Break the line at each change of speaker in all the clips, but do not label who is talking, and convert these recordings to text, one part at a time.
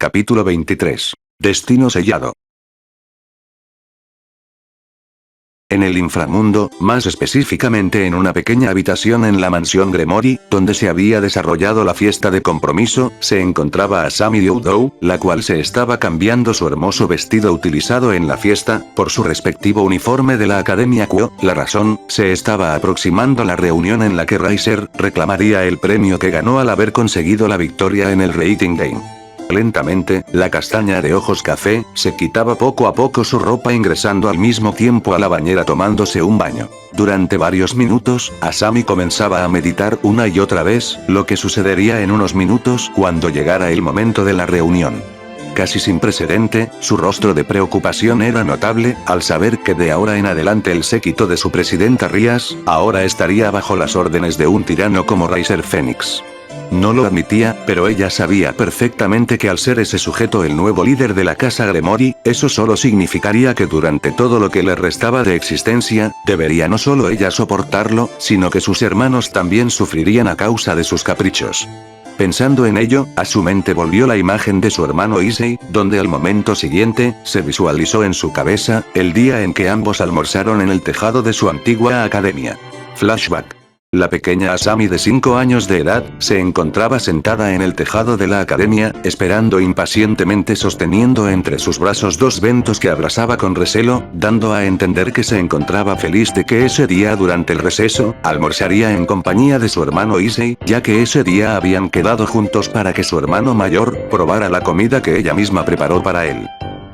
Capítulo 23. Destino sellado. En el inframundo, más específicamente en una pequeña habitación en la mansión Gremory, donde se había desarrollado la fiesta de compromiso, se encontraba Asami Ryūdō, la cual se estaba cambiando su hermoso vestido utilizado en la fiesta, por su respectivo uniforme de la Academia Kuo. La razón, se estaba aproximando la reunión en la que Riser reclamaría el premio que ganó al haber conseguido la victoria en el Rating Game. Lentamente, la castaña de ojos café, se quitaba poco a poco su ropa ingresando al mismo tiempo a la bañera tomándose un baño. Durante varios minutos, Asami comenzaba a meditar una y otra vez, lo que sucedería en unos minutos cuando llegara el momento de la reunión. Casi sin precedente, su rostro de preocupación era notable, al saber que de ahora en adelante el séquito de su presidenta Rias, ahora estaría bajo las órdenes de un tirano como Riser Phoenix. No lo admitía, pero ella sabía perfectamente que al ser ese sujeto el nuevo líder de la casa Gremory, eso solo significaría que durante todo lo que le restaba de existencia, debería no solo ella soportarlo, sino que sus hermanos también sufrirían a causa de sus caprichos. Pensando en ello, a su mente volvió la imagen de su hermano Issei, donde al momento siguiente, se visualizó en su cabeza, el día en que ambos almorzaron en el tejado de su antigua academia. Flashback. La pequeña Asami de 5 años de edad, se encontraba sentada en el tejado de la academia, esperando impacientemente sosteniendo entre sus brazos dos bentos que abrazaba con recelo, dando a entender que se encontraba feliz de que ese día durante el receso, almorzaría en compañía de su hermano Issei, ya que ese día habían quedado juntos para que su hermano mayor, probara la comida que ella misma preparó para él.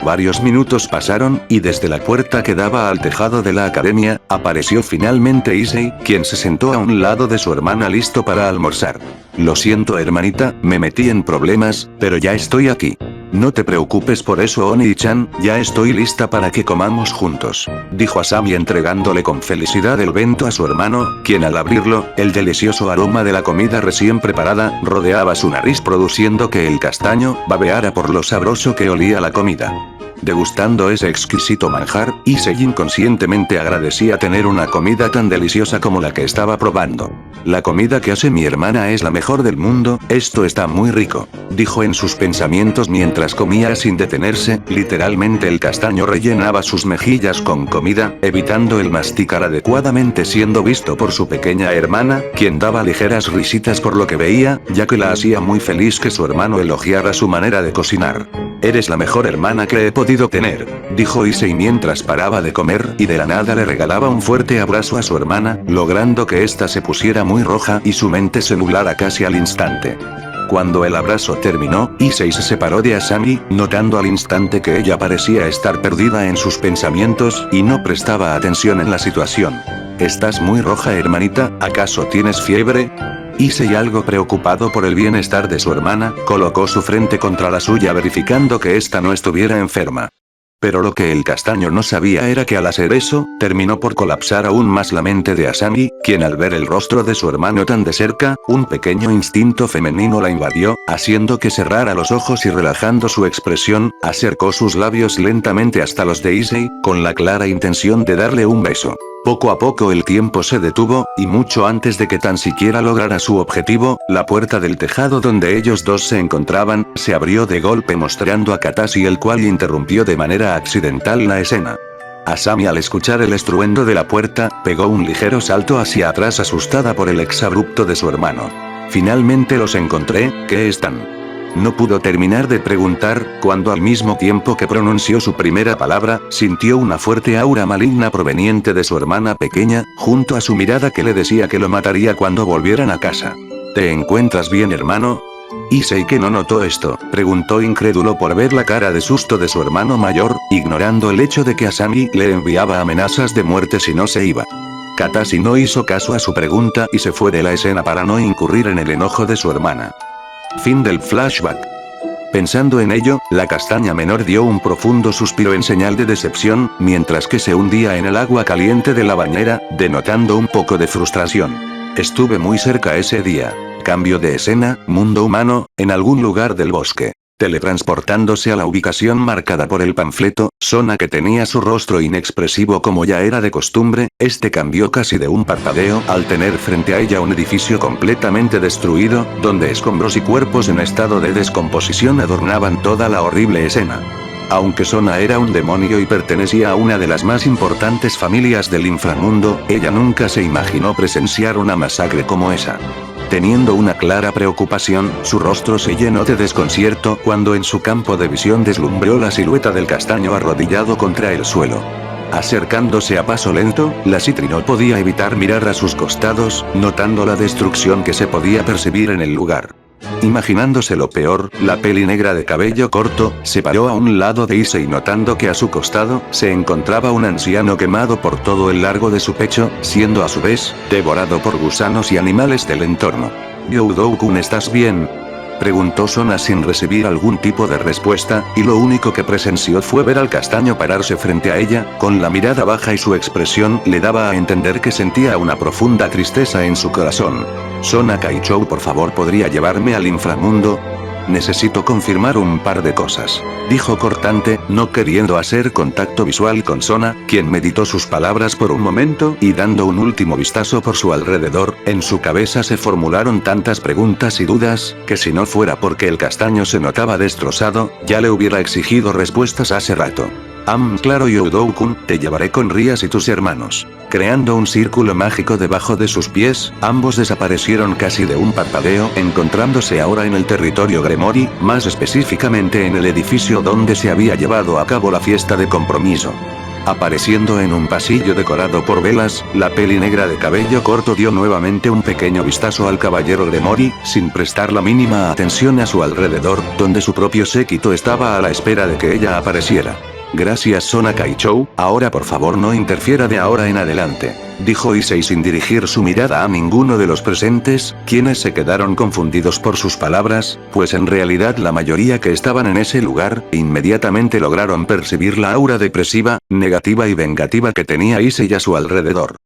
Varios minutos pasaron, y desde la puerta que daba al tejado de la academia, apareció finalmente Issei, quien se sentó a un lado de su hermana listo para almorzar. Lo siento hermanita, me metí en problemas, pero ya estoy aquí. No te preocupes por eso Oni-chan, ya estoy lista para que comamos juntos, dijo Asami entregándole con felicidad el bento a su hermano, quien al abrirlo, el delicioso aroma de la comida recién preparada, rodeaba su nariz produciendo que el castaño, babeara por lo sabroso que olía la comida. Degustando ese exquisito manjar, Issei inconscientemente agradecía tener una comida tan deliciosa como la que estaba probando. La comida que hace mi hermana es la mejor del mundo, esto está muy rico, dijo en sus pensamientos mientras comía sin detenerse, literalmente el castaño rellenaba sus mejillas con comida, evitando el masticar adecuadamente siendo visto por su pequeña hermana, quien daba ligeras risitas por lo que veía, ya que la hacía muy feliz que su hermano elogiara su manera de cocinar. Eres la mejor hermana que he podido tener, dijo Issei mientras paraba de comer y de la nada le regalaba un fuerte abrazo a su hermana, logrando que ésta se pusiera muy roja y su mente se nublara casi al instante. Cuando el abrazo terminó, Issei se separó de Asami, notando al instante que ella parecía estar perdida en sus pensamientos, y no prestaba atención en la situación. ¿Estás muy roja hermanita? ¿Acaso tienes fiebre? Issei, algo preocupado por el bienestar de su hermana, colocó su frente contra la suya verificando que ésta no estuviera enferma. Pero lo que el castaño no sabía era que al hacer eso, terminó por colapsar aún más la mente de Asami, quien al ver el rostro de su hermano tan de cerca, un pequeño instinto femenino la invadió, haciendo que cerrara los ojos y relajando su expresión, acercó sus labios lentamente hasta los de Issei, con la clara intención de darle un beso. Poco a poco el tiempo se detuvo, y mucho antes de que tan siquiera lograra su objetivo, la puerta del tejado donde ellos dos se encontraban, se abrió de golpe mostrando a Katashi, el cual interrumpió de manera accidental la escena. Asami al escuchar el estruendo de la puerta, pegó un ligero salto hacia atrás asustada por el exabrupto de su hermano. Finalmente los encontré, ¿qué están? No pudo terminar de preguntar, cuando al mismo tiempo que pronunció su primera palabra, sintió una fuerte aura maligna proveniente de su hermana pequeña, junto a su mirada que le decía que lo mataría cuando volvieran a casa. ¿Te encuentras bien hermano? Issei, que no notó esto, preguntó incrédulo por ver la cara de susto de su hermano mayor, ignorando el hecho de que Asami le enviaba amenazas de muerte si no se iba. Katashi no hizo caso a su pregunta y se fue de la escena para no incurrir en el enojo de su hermana. Fin del flashback. Pensando en ello, la castaña menor dio un profundo suspiro en señal de decepción, mientras que se hundía en el agua caliente de la bañera, denotando un poco de frustración. Estuve muy cerca ese día. Cambio de escena, mundo humano, en algún lugar del bosque. Teletransportándose a la ubicación marcada por el panfleto, Sona, que tenía su rostro inexpresivo como ya era de costumbre, cambió casi de un parpadeo al tener frente a ella un edificio completamente destruido, donde escombros y cuerpos en estado de descomposición adornaban toda la horrible escena. Aunque Sona era un demonio y pertenecía a una de las más importantes familias del inframundo, ella nunca se imaginó presenciar una masacre como esa. Teniendo una clara preocupación, su rostro se llenó de desconcierto cuando en su campo de visión deslumbró la silueta del castaño arrodillado contra el suelo. Acercándose a paso lento, la Citri no podía evitar mirar a sus costados, notando la destrucción que se podía percibir en el lugar. Imaginándose lo peor, la peli negra de cabello corto, se paró a un lado de Issei notando que a su costado, se encontraba un anciano quemado por todo el largo de su pecho, siendo a su vez, devorado por gusanos y animales del entorno. Youdou-kun, ¿estás bien?, preguntó Sona sin recibir algún tipo de respuesta, y lo único que presenció fue ver al castaño pararse frente a ella, con la mirada baja y su expresión le daba a entender que sentía una profunda tristeza en su corazón. Sona Kaichou, por favor, ¿podría llevarme al inframundo? Necesito confirmar un par de cosas, dijo cortante, no queriendo hacer contacto visual con Sona, quien meditó sus palabras por un momento y dando un último vistazo por su alrededor, en su cabeza se formularon tantas preguntas y dudas, que si no fuera porque el castaño se notaba destrozado, ya le hubiera exigido respuestas hace rato. Claro, Youdou-kun, te llevaré con Rías y tus hermanos. Creando un círculo mágico debajo de sus pies, ambos desaparecieron casi de un parpadeo, encontrándose ahora en el territorio Gremory, más específicamente en el edificio donde se había llevado a cabo la fiesta de compromiso. Apareciendo en un pasillo decorado por velas, la peli negra de cabello corto dio nuevamente un pequeño vistazo al caballero Gremory, sin prestar la mínima atención a su alrededor, donde su propio séquito estaba a la espera de que ella apareciera. Gracias, Sona Kaichou, ahora por favor no interfiera de ahora en adelante, dijo Issei sin dirigir su mirada a ninguno de los presentes, quienes se quedaron confundidos por sus palabras, pues en realidad la mayoría que estaban en ese lugar, inmediatamente lograron percibir la aura depresiva, negativa y vengativa que tenía Issei a su alrededor.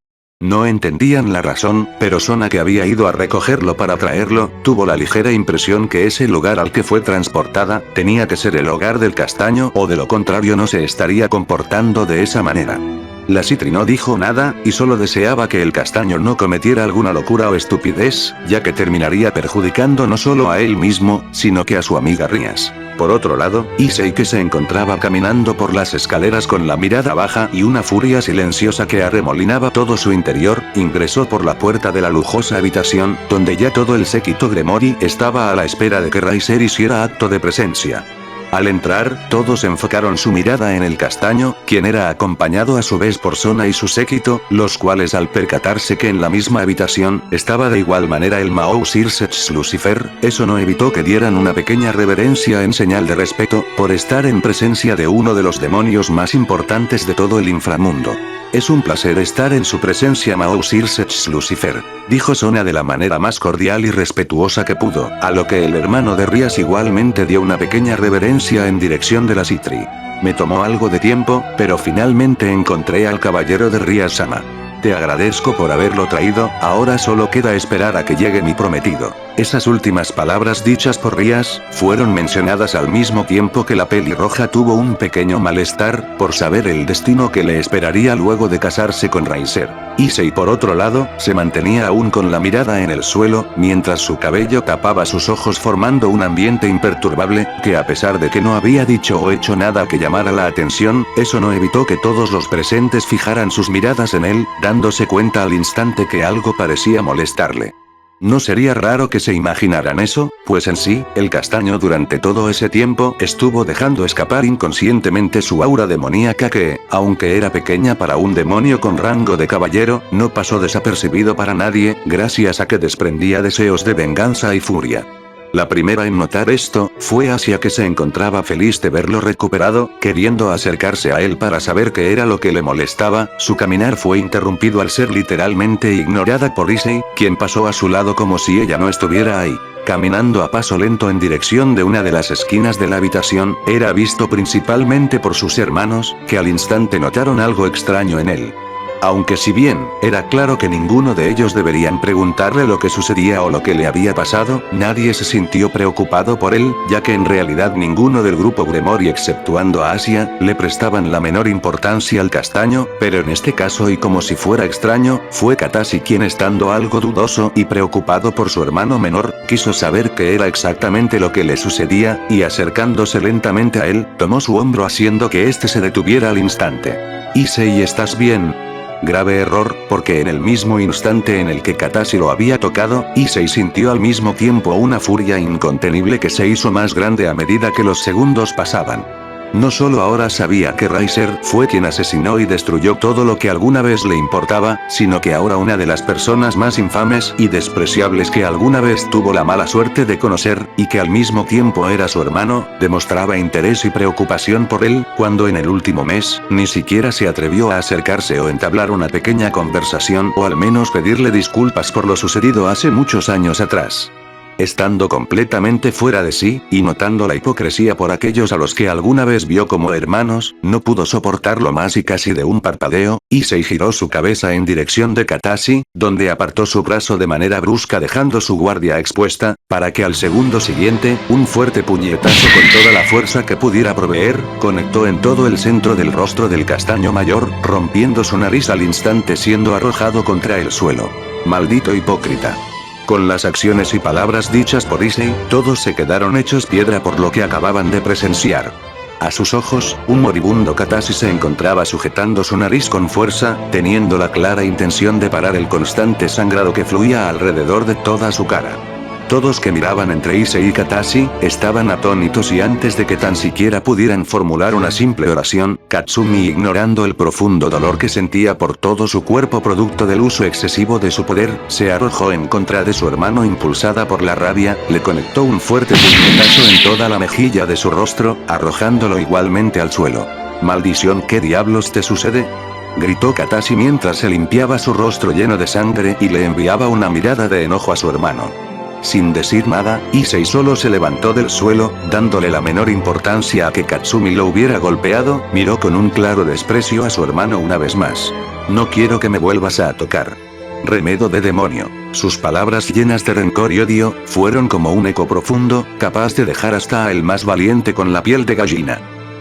No entendían la razón, pero Sona, que había ido a recogerlo para traerlo, tuvo la ligera impresión que ese lugar al que fue transportada, tenía que ser el hogar del castaño o de lo contrario no se estaría comportando de esa manera. La Citri no dijo nada, y solo deseaba que el castaño no cometiera alguna locura o estupidez, ya que terminaría perjudicando no solo a él mismo, sino que a su amiga Rías. Por otro lado, Issei, que se encontraba caminando por las escaleras con la mirada baja y una furia silenciosa que arremolinaba todo su interior, ingresó por la puerta de la lujosa habitación, donde ya todo el séquito Gremory estaba a la espera de que Raiser hiciera acto de presencia. Al entrar, todos enfocaron su mirada en el castaño, quien era acompañado a su vez por Sona y su séquito, los cuales al percatarse que en la misma habitación, estaba de igual manera el Mahou Sirsetch Lucifer, eso no evitó que dieran una pequeña reverencia en señal de respeto, por estar en presencia de uno de los demonios más importantes de todo el inframundo. Es un placer estar en su presencia, Mahou Sirsetch Lucifer, dijo Sona de la manera más cordial y respetuosa que pudo, a lo que el hermano de Rías igualmente dio una pequeña reverencia en dirección de la Citri. Me tomó algo de tiempo, pero finalmente encontré al caballero de Rías-sama. Te agradezco por haberlo traído, ahora solo queda esperar a que llegue mi prometido. Esas últimas palabras dichas por Rías, fueron mencionadas al mismo tiempo que la pelirroja tuvo un pequeño malestar, por saber el destino que le esperaría luego de casarse con Raiser. Issei, por otro lado, se mantenía aún con la mirada en el suelo, mientras su cabello tapaba sus ojos formando un ambiente imperturbable, que a pesar de que no había dicho o hecho nada que llamara la atención, eso no evitó que todos los presentes fijaran sus miradas en él, dándose cuenta al instante que algo parecía molestarle. No sería raro que se imaginaran eso, pues en sí, el castaño durante todo ese tiempo estuvo dejando escapar inconscientemente su aura demoníaca que, aunque era pequeña para un demonio con rango de caballero, no pasó desapercibido para nadie, gracias a que desprendía deseos de venganza y furia. La primera en notar esto, fue Asia, que se encontraba feliz de verlo recuperado, queriendo acercarse a él para saber qué era lo que le molestaba. Su caminar fue interrumpido al ser literalmente ignorada por Issei, quien pasó a su lado como si ella no estuviera ahí. Caminando a paso lento en dirección de una de las esquinas de la habitación, era visto principalmente por sus hermanos, que al instante notaron algo extraño en él. Aunque si bien, era claro que ninguno de ellos deberían preguntarle lo que sucedía o lo que le había pasado, nadie se sintió preocupado por él, ya que en realidad ninguno del grupo Gremory exceptuando a Asia, le prestaban la menor importancia al castaño, pero en este caso y como si fuera extraño, fue Katashi quien estando algo dudoso y preocupado por su hermano menor, quiso saber qué era exactamente lo que le sucedía, y acercándose lentamente a él, tomó su hombro haciendo que éste se detuviera al instante. Issei, ¿estás bien? Grave error, porque en el mismo instante en el que Katashi lo había tocado, Issei sintió al mismo tiempo una furia incontenible que se hizo más grande a medida que los segundos pasaban. No solo ahora sabía que Riser fue quien asesinó y destruyó todo lo que alguna vez le importaba, sino que ahora una de las personas más infames y despreciables que alguna vez tuvo la mala suerte de conocer, y que al mismo tiempo era su hermano, demostraba interés y preocupación por él, cuando en el último mes, ni siquiera se atrevió a acercarse o entablar una pequeña conversación o al menos pedirle disculpas por lo sucedido hace muchos años atrás. Estando completamente fuera de sí, y notando la hipocresía por aquellos a los que alguna vez vio como hermanos, no pudo soportarlo más y casi de un parpadeo, Issei giró su cabeza en dirección de Katashi, donde apartó su brazo de manera brusca dejando su guardia expuesta, para que al segundo siguiente, un fuerte puñetazo con toda la fuerza que pudiera proveer, conectó en todo el centro del rostro del castaño mayor, rompiendo su nariz al instante siendo arrojado contra el suelo. Maldito hipócrita. Con las acciones y palabras dichas por Issei, todos se quedaron hechos piedra por lo que acababan de presenciar. A sus ojos, un moribundo Katashi se encontraba sujetando su nariz con fuerza, teniendo la clara intención de parar el constante sangrado que fluía alrededor de toda su cara. Todos que miraban entre Issei y Katashi, estaban atónitos y antes de que tan siquiera pudieran formular una simple oración, Katsumi, ignorando el profundo dolor que sentía por todo su cuerpo producto del uso excesivo de su poder, se arrojó en contra de su hermano impulsada por la rabia, le conectó un fuerte puñetazo en toda la mejilla de su rostro, arrojándolo igualmente al suelo. «Maldición, ¿qué diablos te sucede?», gritó Katashi mientras se limpiaba su rostro lleno de sangre y le enviaba una mirada de enojo a su hermano. Sin decir nada, Issei solo se levantó del suelo, dándole la menor importancia a que Katsumi lo hubiera golpeado, miró con un claro desprecio a su hermano una vez más. «No quiero que me vuelvas a tocar». Remedo de demonio. Sus palabras llenas de rencor y odio, fueron como un eco profundo, capaz de dejar hasta a el más valiente con la piel de gallina.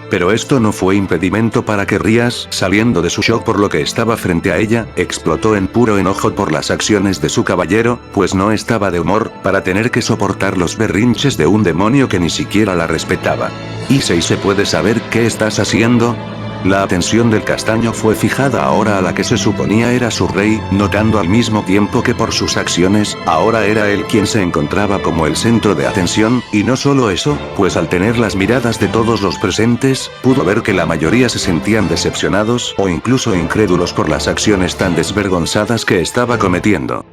Pero esto no fue impedimento para que Rías, saliendo de su shock por lo que estaba frente a ella, explotó en puro enojo por las acciones de su caballero, pues no estaba de humor, para tener que soportar los berrinches de un demonio que ni siquiera la respetaba. «Issei, ¿se puede saber qué estás haciendo?». La atención del castaño fue fijada ahora a la que se suponía era su rey, notando al mismo tiempo que por sus acciones, ahora era él quien se encontraba como el centro de atención, y no solo eso, pues al tener las miradas de todos los presentes, pudo ver que la mayoría se sentían decepcionados o incluso incrédulos por las acciones tan desvergonzadas que estaba cometiendo.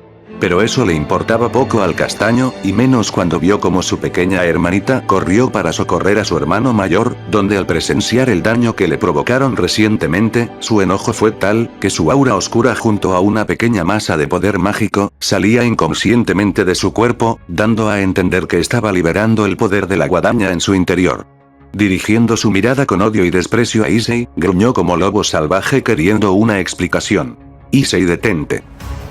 Pero eso le importaba poco al castaño, y menos cuando vio como su pequeña hermanita corrió para socorrer a su hermano mayor, donde al presenciar el daño que le provocaron recientemente, su enojo fue tal, que su aura oscura junto a una pequeña masa de poder mágico, salía inconscientemente de su cuerpo, dando a entender que estaba liberando el poder de la guadaña en su interior. Dirigiendo su mirada con odio y desprecio a Issei, gruñó como lobo salvaje queriendo una explicación. «Issei, detente.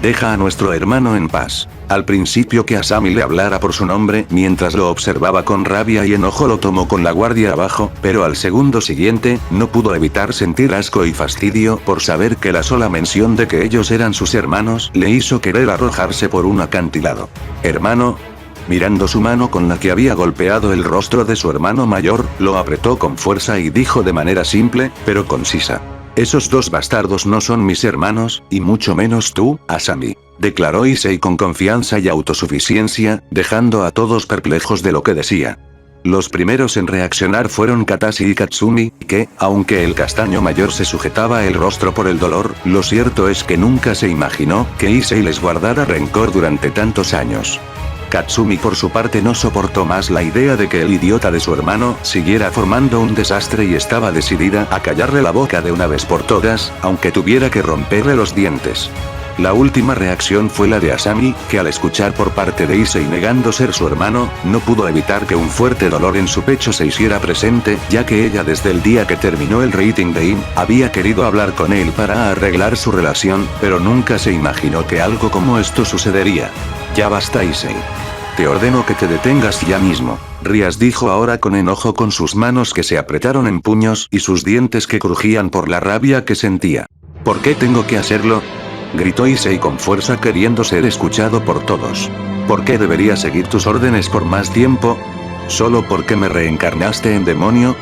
Deja a nuestro hermano en paz». Al principio que Asami le hablara por su nombre mientras lo observaba con rabia y enojo lo tomó con la guardia abajo, pero al segundo siguiente, no pudo evitar sentir asco y fastidio por saber que la sola mención de que ellos eran sus hermanos le hizo querer arrojarse por un acantilado. «Hermano». Mirando su mano con la que había golpeado el rostro de su hermano mayor, lo apretó con fuerza y dijo de manera simple, pero concisa: «Esos dos bastardos no son mis hermanos, y mucho menos tú, Asami», declaró Issei con confianza y autosuficiencia, dejando a todos perplejos de lo que decía. Los primeros en reaccionar fueron Katashi y Katsumi, que, aunque el castaño mayor se sujetaba el rostro por el dolor, lo cierto es que nunca se imaginó que Issei les guardara rencor durante tantos años. Katsumi por su parte no soportó más la idea de que el idiota de su hermano siguiera formando un desastre y estaba decidida a callarle la boca de una vez por todas, aunque tuviera que romperle los dientes. La última reacción fue la de Asami, que al escuchar por parte de Issei negando ser su hermano, no pudo evitar que un fuerte dolor en su pecho se hiciera presente, ya que ella desde el día que terminó el rating de IM, había querido hablar con él para arreglar su relación, pero nunca se imaginó que algo como esto sucedería. Ya basta, Issei. Te ordeno que te detengas ya mismo. Rias dijo ahora con enojo, con sus manos que se apretaron en puños y sus dientes que crujían por la rabia que sentía. ¿Por qué tengo que hacerlo?, gritó Issei con fuerza, queriendo ser escuchado por todos. ¿Por qué debería seguir tus órdenes por más tiempo? ¿Solo porque me reencarnaste en demonio?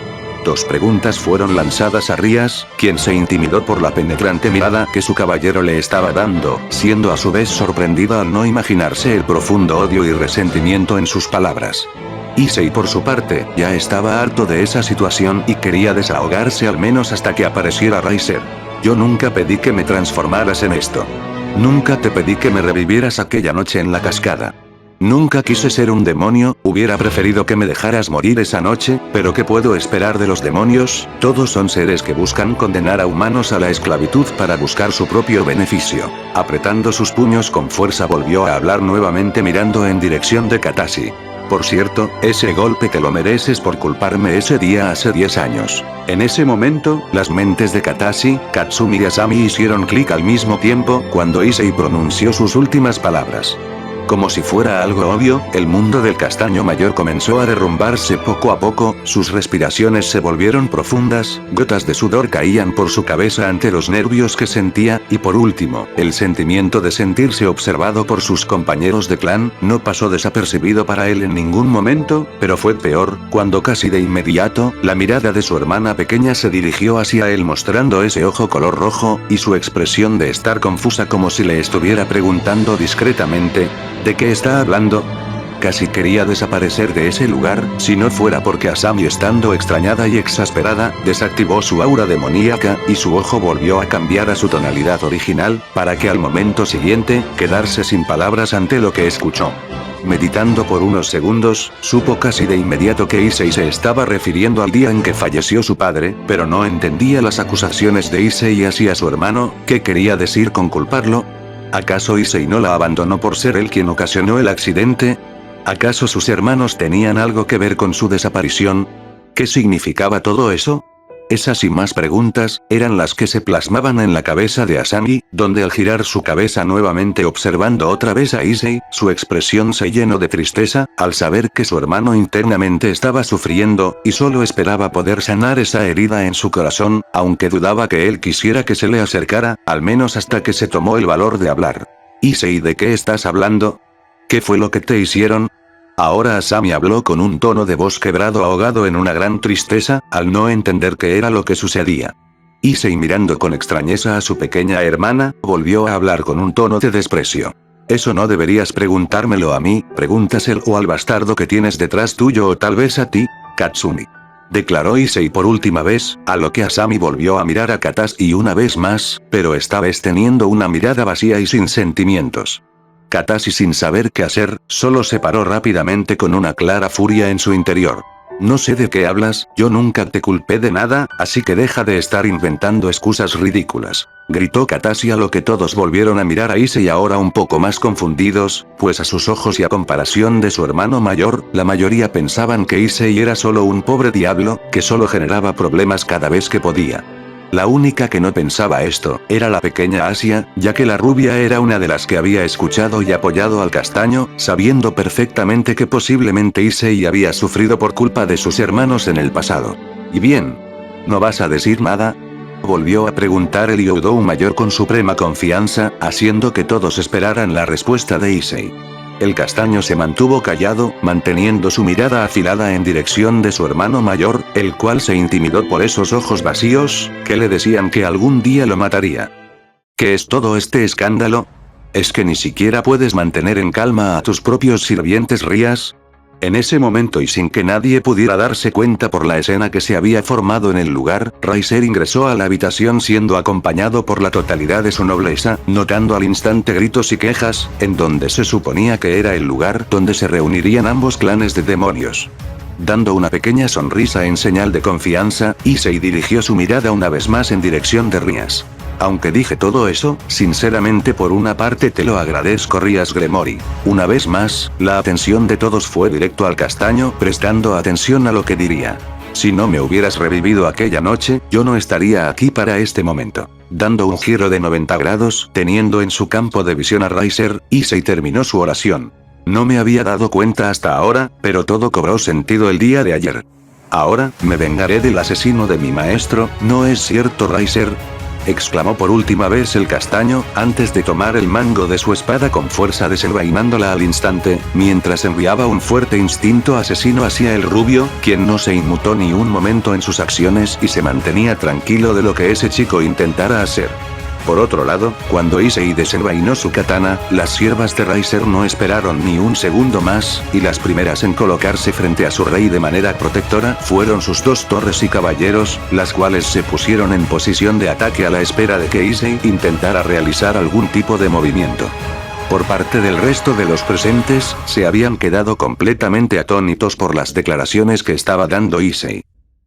Dos preguntas fueron lanzadas a Rias, quien se intimidó por la penetrante mirada que su caballero le estaba dando, siendo a su vez sorprendida al no imaginarse el profundo odio y resentimiento en sus palabras. Issei por su parte, ya estaba harto de esa situación y quería desahogarse al menos hasta que apareciera Riser. Yo nunca pedí que me transformaras en esto. Nunca te pedí que me revivieras aquella noche en la cascada. Nunca quise ser un demonio, hubiera preferido que me dejaras morir esa noche, pero ¿qué puedo esperar de los demonios? Todos son seres que buscan condenar a humanos a la esclavitud para buscar su propio beneficio. Apretando sus puños con fuerza volvió a hablar nuevamente mirando en dirección de Katashi. Por cierto, ese golpe te lo mereces por culparme ese día hace 10 años. En ese momento, las mentes de Katashi, Katsumi y Asami hicieron clic al mismo tiempo cuando Issei pronunció sus últimas palabras. Como si fuera algo obvio, el mundo del castaño mayor comenzó a derrumbarse poco a poco, sus respiraciones se volvieron profundas, gotas de sudor caían por su cabeza ante los nervios que sentía, y por último, el sentimiento de sentirse observado por sus compañeros de clan, no pasó desapercibido para él en ningún momento, pero fue peor, cuando casi de inmediato, la mirada de su hermana pequeña se dirigió hacia él mostrando ese ojo color rojo, y su expresión de estar confusa como si le estuviera preguntando discretamente, ¿de qué está hablando? Casi quería desaparecer de ese lugar, si no fuera porque Asami, estando extrañada y exasperada, desactivó su aura demoníaca, y su ojo volvió a cambiar a su tonalidad original, para que al momento siguiente, quedarse sin palabras ante lo que escuchó. Meditando por unos segundos, supo casi de inmediato que Issei se estaba refiriendo al día en que falleció su padre, pero no entendía las acusaciones de Issei hacia su hermano. ¿Qué quería decir con culparlo? ¿Acaso Issei no la abandonó por ser él quien ocasionó el accidente? ¿Acaso sus hermanos tenían algo que ver con su desaparición? ¿Qué significaba todo eso? Esas y más preguntas, eran las que se plasmaban en la cabeza de Asami, donde al girar su cabeza nuevamente observando otra vez a Issei, su expresión se llenó de tristeza, al saber que su hermano internamente estaba sufriendo, y solo esperaba poder sanar esa herida en su corazón, aunque dudaba que él quisiera que se le acercara, al menos hasta que se tomó el valor de hablar. Issei, ¿de qué estás hablando? ¿Qué fue lo que te hicieron? Ahora Asami habló con un tono de voz quebrado, ahogado en una gran tristeza, al no entender qué era lo que sucedía. Issei, mirando con extrañeza a su pequeña hermana, volvió a hablar con un tono de desprecio. Eso no deberías preguntármelo a mí, pregúntaselo al bastardo que tienes detrás tuyo o tal vez a ti, Katsumi. Declaró Issei por última vez, a lo que Asami volvió a mirar a Katashi una vez más, pero esta vez teniendo una mirada vacía y sin sentimientos. Katashi, sin saber qué hacer, solo se paró rápidamente con una clara furia en su interior. No sé de qué hablas, yo nunca te culpé de nada, así que deja de estar inventando excusas ridículas. Gritó Katashi, a lo que todos volvieron a mirar a Issei ahora un poco más confundidos, pues a sus ojos y a comparación de su hermano mayor, la mayoría pensaban que Issei era solo un pobre diablo, que solo generaba problemas cada vez que podía. La única que no pensaba esto, era la pequeña Asia, ya que la rubia era una de las que había escuchado y apoyado al castaño, sabiendo perfectamente que posiblemente Issei había sufrido por culpa de sus hermanos en el pasado. ¿Y bien? ¿No vas a decir nada? Volvió a preguntar el Youdou mayor con suprema confianza, haciendo que todos esperaran la respuesta de Issei. El castaño se mantuvo callado, manteniendo su mirada afilada en dirección de su hermano mayor, el cual se intimidó por esos ojos vacíos, que le decían que algún día lo mataría. ¿Qué es todo este escándalo? ¿Es que ni siquiera puedes mantener en calma a tus propios sirvientes, Rias? En ese momento, y sin que nadie pudiera darse cuenta por la escena que se había formado en el lugar, Riser ingresó a la habitación siendo acompañado por la totalidad de su nobleza, notando al instante gritos y quejas, en donde se suponía que era el lugar donde se reunirían ambos clanes de demonios. Dando una pequeña sonrisa en señal de confianza, Issei dirigió su mirada una vez más en dirección de Rias. Aunque dije todo eso, sinceramente por una parte te lo agradezco, Rías Gremory. Una vez más, la atención de todos fue directo al castaño, prestando atención a lo que diría. Si no me hubieras revivido aquella noche, yo no estaría aquí para este momento. Dando un giro de 90 grados, teniendo en su campo de visión a Riser, Issei terminó su oración. No me había dado cuenta hasta ahora, pero todo cobró sentido el día de ayer. Ahora, me vengaré del asesino de mi maestro, ¿no es cierto, Riser? Exclamó por última vez el castaño, antes de tomar el mango de su espada con fuerza desenvainándola al instante, mientras enviaba un fuerte instinto asesino hacia el rubio, quien no se inmutó ni un momento en sus acciones y se mantenía tranquilo de lo que ese chico intentara hacer. Por otro lado, cuando Issei desenvainó su katana, las siervas de Riser no esperaron ni un segundo más, y las primeras en colocarse frente a su rey de manera protectora fueron sus dos torres y caballeros, las cuales se pusieron en posición de ataque a la espera de que Issei intentara realizar algún tipo de movimiento. Por parte del resto de los presentes, se habían quedado completamente atónitos por las declaraciones que estaba dando Issei.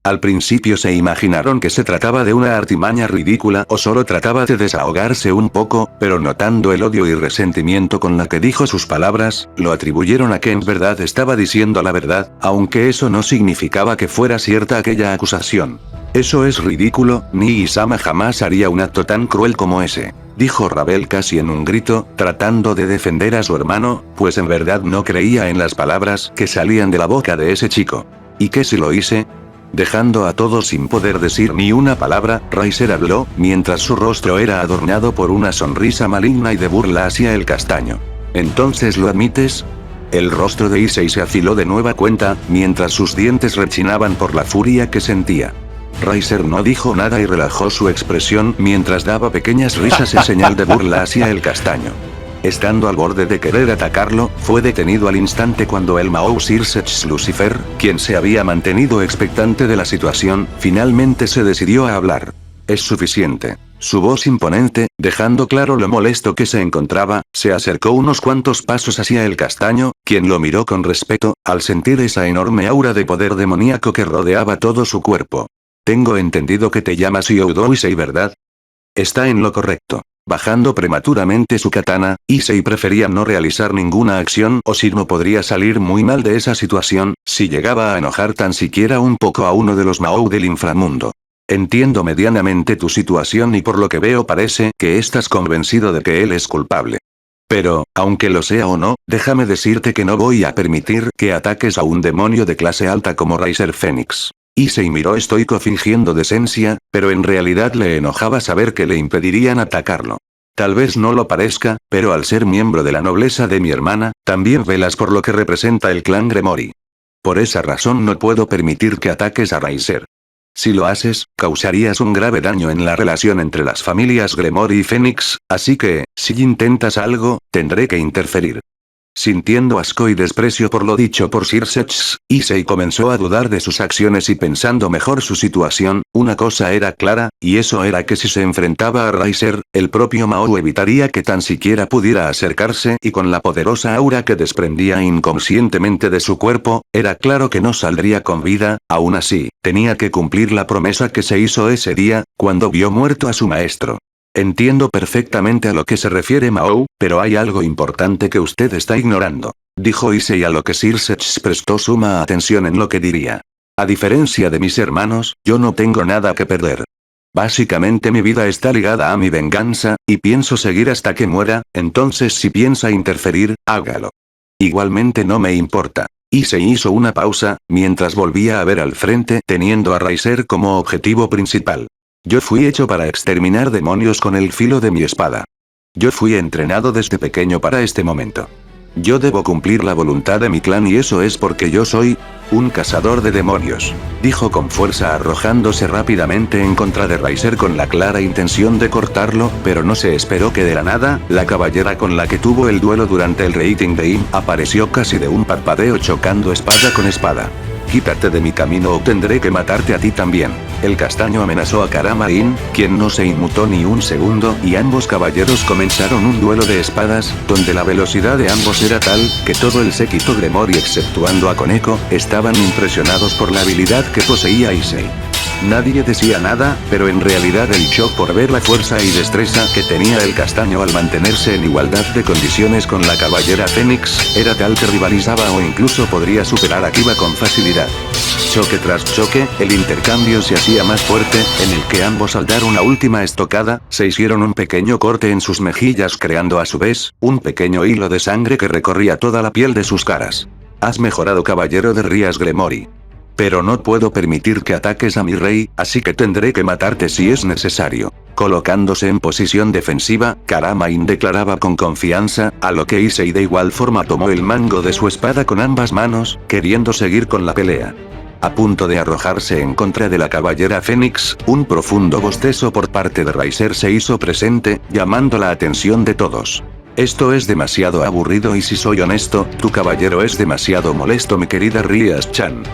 Al principio se imaginaron que se trataba de una artimaña ridícula o solo trataba de desahogarse un poco, pero notando el odio y resentimiento con la que dijo sus palabras, lo atribuyeron a que en verdad estaba diciendo la verdad, aunque eso no significaba que fuera cierta aquella acusación. Eso es ridículo, ni Isama jamás haría un acto tan cruel como ese, dijo Ravel casi en un grito, tratando de defender a su hermano, pues en verdad no creía en las palabras que salían de la boca de ese chico. ¿Y qué si lo hice? Dejando a todos sin poder decir ni una palabra, Riser habló, mientras su rostro era adornado por una sonrisa maligna y de burla hacia el castaño. ¿Entonces lo admites? El rostro de Issei se afiló de nueva cuenta, mientras sus dientes rechinaban por la furia que sentía. Riser no dijo nada y relajó su expresión mientras daba pequeñas risas en señal de burla hacia el castaño. Estando al borde de querer atacarlo, fue detenido al instante cuando el Mahou Sirsech Lucifer, quien se había mantenido expectante de la situación, finalmente se decidió a hablar. Es suficiente. Su voz imponente, dejando claro lo molesto que se encontraba, se acercó unos cuantos pasos hacia el castaño, quien lo miró con respeto, al sentir esa enorme aura de poder demoníaco que rodeaba todo su cuerpo. Tengo entendido que te llamas Youdou Issei, ¿verdad? Está en lo correcto. Bajando prematuramente su katana, Issei prefería no realizar ninguna acción o si no podría salir muy mal de esa situación, si llegaba a enojar tan siquiera un poco a uno de los Mahou del inframundo. Entiendo medianamente tu situación y por lo que veo parece que estás convencido de que él es culpable. Pero, aunque lo sea o no, déjame decirte que no voy a permitir que ataques a un demonio de clase alta como Riser Phoenix. Issei miró estoico fingiendo decencia, pero en realidad le enojaba saber que le impedirían atacarlo. Tal vez no lo parezca, pero al ser miembro de la nobleza de mi hermana, también velas por lo que representa el clan Gremory. Por esa razón no puedo permitir que ataques a Riser. Si lo haces, causarías un grave daño en la relación entre las familias Gremory y Phoenix, así que, si intentas algo, tendré que interferir. Sintiendo asco y desprecio por lo dicho por Sirsech, Issei comenzó a dudar de sus acciones y pensando mejor su situación, una cosa era clara, y eso era que si se enfrentaba a Riser, el propio Mahou evitaría que tan siquiera pudiera acercarse y con la poderosa aura que desprendía inconscientemente de su cuerpo, era claro que no saldría con vida, aún así, tenía que cumplir la promesa que se hizo ese día, cuando vio muerto a su maestro. Entiendo perfectamente a lo que se refiere Mahou, pero hay algo importante que usted está ignorando, dijo Issei a lo que Sirsech prestó suma atención en lo que diría. A diferencia de mis hermanos, yo no tengo nada que perder. Básicamente mi vida está ligada a mi venganza, y pienso seguir hasta que muera, entonces si piensa interferir, hágalo. Igualmente no me importa. Issei hizo una pausa, mientras volvía a ver al frente teniendo a Riser como objetivo principal. Yo fui hecho para exterminar demonios con el filo de mi espada. Yo fui entrenado desde pequeño para este momento. Yo debo cumplir la voluntad de mi clan y eso es porque yo soy un cazador de demonios, dijo con fuerza arrojándose rápidamente en contra de Riser con la clara intención de cortarlo, pero no se esperó que de la nada, la caballera con la que tuvo el duelo durante el rating de Im apareció casi de un parpadeo chocando espada con espada. Quítate de mi camino o tendré que matarte a ti también. El castaño amenazó a Karama-in, quien no se inmutó ni un segundo, y ambos caballeros comenzaron un duelo de espadas, donde la velocidad de ambos era tal, que todo el séquito Gremory exceptuando a Koneko, estaban impresionados por la habilidad que poseía Issei. Nadie decía nada, pero en realidad el shock por ver la fuerza y destreza que tenía el castaño al mantenerse en igualdad de condiciones con la caballera Fénix, era tal que rivalizaba o incluso podría superar a Kiba con facilidad. Choque tras choque, el intercambio se hacía más fuerte, en el que ambos al dar una última estocada, se hicieron un pequeño corte en sus mejillas creando a su vez, un pequeño hilo de sangre que recorría toda la piel de sus caras. Has mejorado, caballero de Rías Gremory. Pero no puedo permitir que ataques a mi rey, así que tendré que matarte si es necesario. Colocándose en posición defensiva, Karamain declaraba con confianza, a lo que Issei de igual forma tomó el mango de su espada con ambas manos, queriendo seguir con la pelea. A punto de arrojarse en contra de la caballera Fénix, un profundo bostezo por parte de Riser se hizo presente, llamando la atención de todos. Esto es demasiado aburrido y si soy honesto, tu caballero es demasiado molesto, mi querida Rias-chan.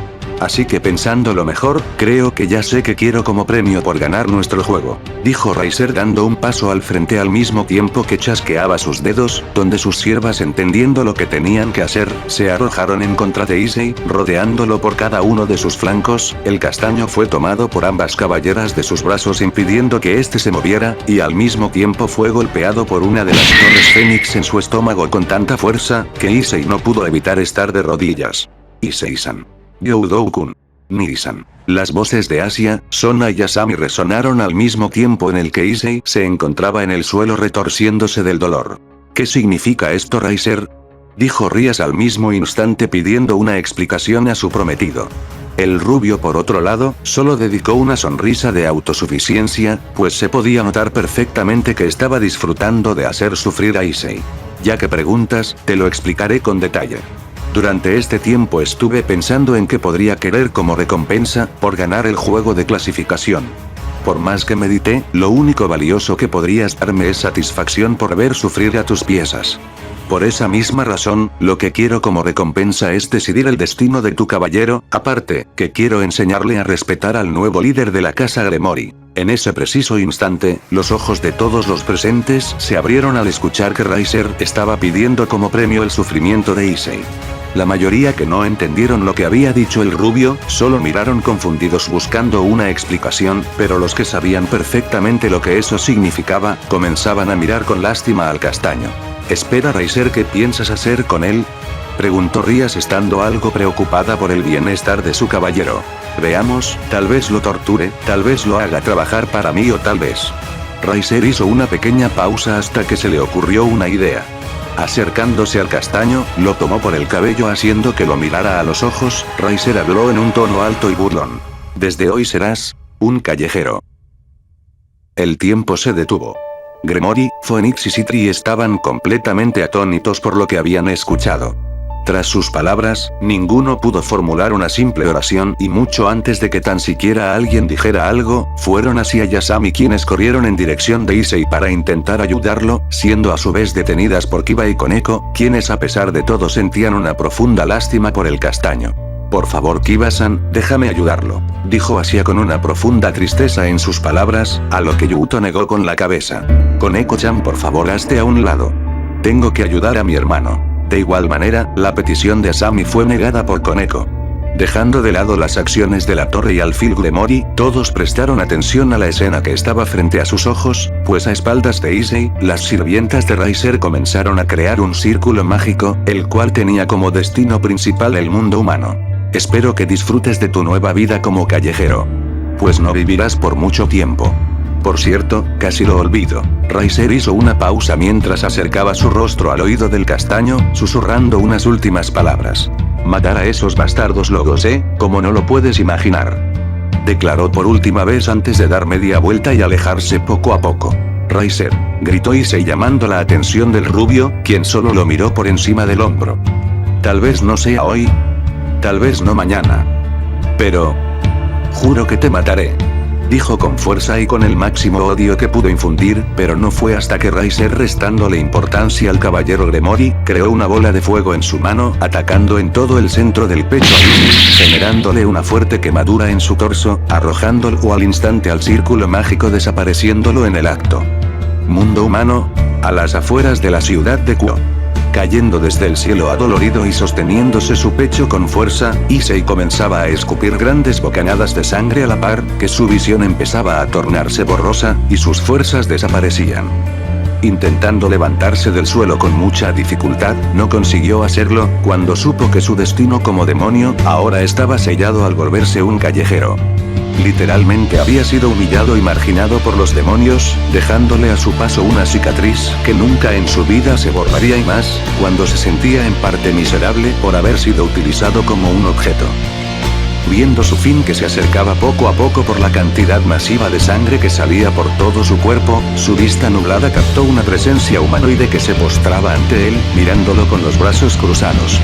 Así que pensando lo mejor, creo que ya sé qué quiero como premio por ganar nuestro juego, dijo Riser dando un paso al frente al mismo tiempo que chasqueaba sus dedos, donde sus siervas entendiendo lo que tenían que hacer, se arrojaron en contra de Issei, rodeándolo por cada uno de sus flancos. El castaño fue tomado por ambas caballeras de sus brazos impidiendo que éste se moviera, y al mismo tiempo fue golpeado por una de las torres Fénix en su estómago con tanta fuerza, que Issei no pudo evitar estar de rodillas. Issei-san. Youdou-kun. Niri-san. Las voces de Asia, Sona y Asami resonaron al mismo tiempo en el que Issei se encontraba en el suelo retorciéndose del dolor. ¿Qué significa esto, Riser? Dijo Rías al mismo instante pidiendo una explicación a su prometido. El rubio por otro lado, solo dedicó una sonrisa de autosuficiencia, pues se podía notar perfectamente que estaba disfrutando de hacer sufrir a Issei. Ya que preguntas, te lo explicaré con detalle. Durante este tiempo estuve pensando en qué podría querer como recompensa, por ganar el juego de clasificación. Por más que medité, lo único valioso que podrías darme es satisfacción por ver sufrir a tus piezas. Por esa misma razón, lo que quiero como recompensa es decidir el destino de tu caballero, aparte, que quiero enseñarle a respetar al nuevo líder de la casa Gremory. En ese preciso instante, los ojos de todos los presentes se abrieron al escuchar que Riser estaba pidiendo como premio el sufrimiento de Issei. La mayoría que no entendieron lo que había dicho el rubio, solo miraron confundidos buscando una explicación, pero los que sabían perfectamente lo que eso significaba, comenzaban a mirar con lástima al castaño. Espera, Riser, ¿qué piensas hacer con él? Preguntó Rías estando algo preocupada por el bienestar de su caballero. Veamos, tal vez lo torture, tal vez lo haga trabajar para mí o tal vez. Riser hizo una pequeña pausa hasta que se le ocurrió una idea. Acercándose al castaño, lo tomó por el cabello haciendo que lo mirara a los ojos. Riser habló en un tono alto y burlón. Desde hoy serás un callejero. El tiempo se detuvo. Gremory, Phoenix y Citri estaban completamente atónitos por lo que habían escuchado. Tras sus palabras, ninguno pudo formular una simple oración y mucho antes de que tan siquiera alguien dijera algo, fueron hacia Yasami quienes corrieron en dirección de Issei para intentar ayudarlo, siendo a su vez detenidas por Kiba y Koneko, quienes a pesar de todo sentían una profunda lástima por el castaño. Por favor, Kiba-san, déjame ayudarlo, dijo Asia con una profunda tristeza en sus palabras, a lo que Yuto negó con la cabeza. Koneko-chan, por favor, hazte a un lado. Tengo que ayudar a mi hermano. De igual manera, la petición de Asami fue negada por Koneko. Dejando de lado las acciones de la torre y alfil Gremory, todos prestaron atención a la escena que estaba frente a sus ojos, pues a espaldas de Issei, las sirvientas de Riser comenzaron a crear un círculo mágico, el cual tenía como destino principal el mundo humano. Espero que disfrutes de tu nueva vida como callejero. Pues no vivirás por mucho tiempo. Por cierto, casi lo olvido. Riser hizo una pausa mientras acercaba su rostro al oído del castaño, susurrando unas últimas palabras. Matar a esos bastardos logos, como no lo puedes imaginar. Declaró por última vez antes de dar media vuelta y alejarse poco a poco. Riser, gritó Issei llamando la atención del rubio, quien solo lo miró por encima del hombro. Tal vez no sea hoy. Tal vez no mañana. Pero... juro que te mataré. Dijo con fuerza y con el máximo odio que pudo infundir, pero no fue hasta que Riser, restándole importancia al caballero Gremory, creó una bola de fuego en su mano, atacando en todo el centro del pecho a Issei, generándole una fuerte quemadura en su torso, arrojándolo al instante al círculo mágico desapareciéndolo en el acto. Mundo humano, a las afueras de la ciudad de Kuo. cayendo desde el cielo adolorido y sosteniéndose su pecho con fuerza, Issei comenzaba a escupir grandes bocanadas de sangre a la par que su visión empezaba a tornarse borrosa, y sus fuerzas desaparecían. Intentando levantarse del suelo con mucha dificultad, no consiguió hacerlo, cuando supo que su destino como demonio, ahora estaba sellado al volverse un callejero. Literalmente había sido humillado y marginado por los demonios, dejándole a su paso una cicatriz que nunca en su vida se borraría y más, cuando se sentía en parte miserable por haber sido utilizado como un objeto. Viendo su fin que se acercaba poco a poco por la cantidad masiva de sangre que salía por todo su cuerpo, su vista nublada captó una presencia humanoide que se postraba ante él, mirándolo con los brazos cruzados.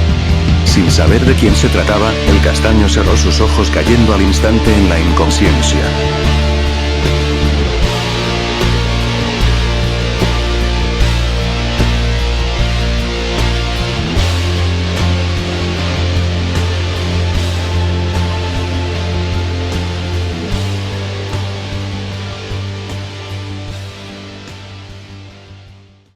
Sin saber de quién se trataba, el castaño cerró sus ojos cayendo al instante en la inconsciencia.